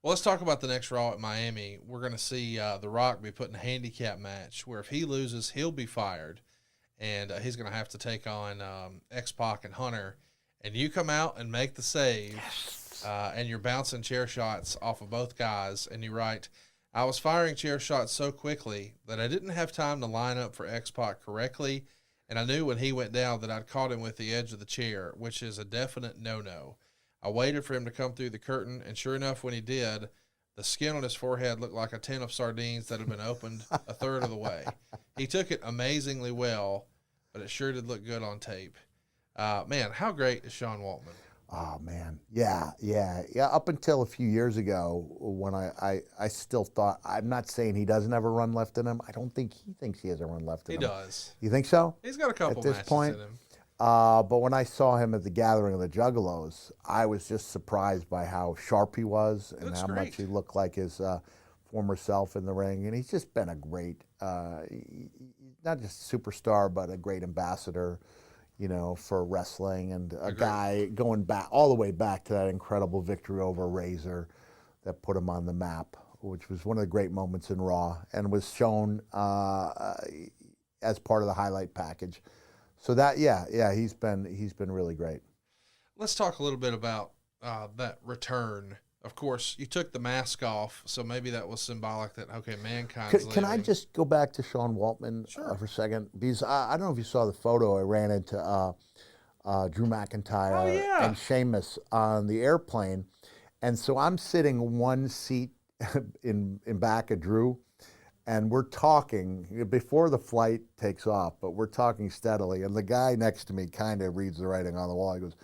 Well, let's talk about the next Raw at Miami. We're going to see The Rock be put in a handicap match where if he loses, he'll be fired. And he's going to have to take on X-Pac and Hunter. And you come out and make the save, and you're bouncing chair shots off of both guys. And you write, I was firing chair shots so quickly that I didn't have time to line up for X-Pac correctly. And I knew when he went down that I'd caught him with the edge of the chair, which is a definite no-no. I waited for him to come through the curtain, and sure enough, when he did, the skin on his forehead looked like a tin of sardines that had been opened a third of the way. He took it amazingly well, but it sure did look good on tape. Man, how great is Sean Waltman? Oh, man. Yeah. Up until a few years ago when I still thought, I'm not saying he doesn't have a run left in him. I don't think he thinks he has a run left in him. He does. You think so? He's got a couple at this matches point? in him. But when I saw him at the Gathering of the Juggalos, I was just surprised by how sharp he was and how much he looked like his former self in the ring. And he's just been a great, not just superstar, but a great ambassador, for wrestling, and a guy going back all the way back to that incredible victory over Razor that put him on the map, which was one of the great moments in Raw and was shown as part of the highlight package. So that, he's been really great. Let's talk a little bit about that return. Of course, you took the mask off, so maybe that was symbolic that, okay, Mankind's Can I just go back to Sean Waltman for a second? Because I don't know if you saw the photo. I ran into Drew McIntyre and Sheamus on the airplane. And so I'm sitting one seat in back of Drew, and we're talking before the flight takes off, but we're talking steadily. And the guy next to me kind of reads the writing on the wall. He goes,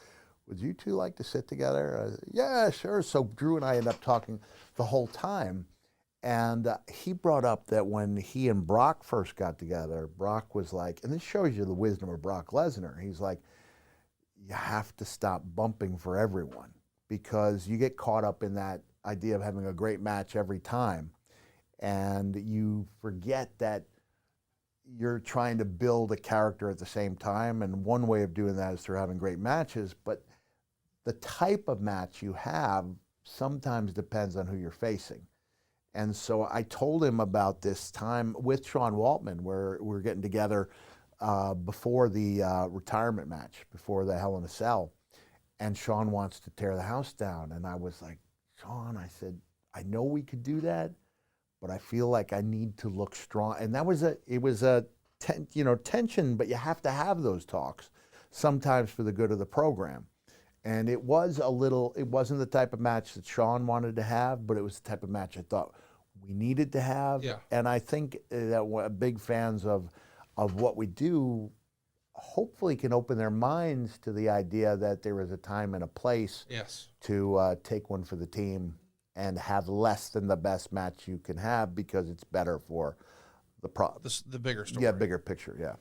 would you two like to sit together? I said, yeah, sure. So Drew and I ended up talking the whole time. And he brought up that when he and Brock first got together, Brock was like, and this shows you the wisdom of Brock Lesnar. He's like, you have to stop bumping for everyone because you get caught up in that idea of having a great match every time. And you forget that you're trying to build a character at the same time. And one way of doing that is through having great matches. But the type of match you have sometimes depends on who you're facing. And so I told him about this time with Sean Waltman where we're getting together before the retirement match, before the Hell in a Cell. And Sean wants to tear the house down. And I was like, Sean, I said, I know we could do that, but I feel like I need to look strong. And that was tension, but you have to have those talks sometimes for the good of the program. And it wasn't the type of match that Sean wanted to have, but it was the type of match I thought we needed to have. Yeah. And I think that we're big fans of what we do hopefully can open their minds to the idea that there is a time and a place to take one for the team and have less than the best match you can have because it's better for the bigger story. Yeah, bigger picture, yeah.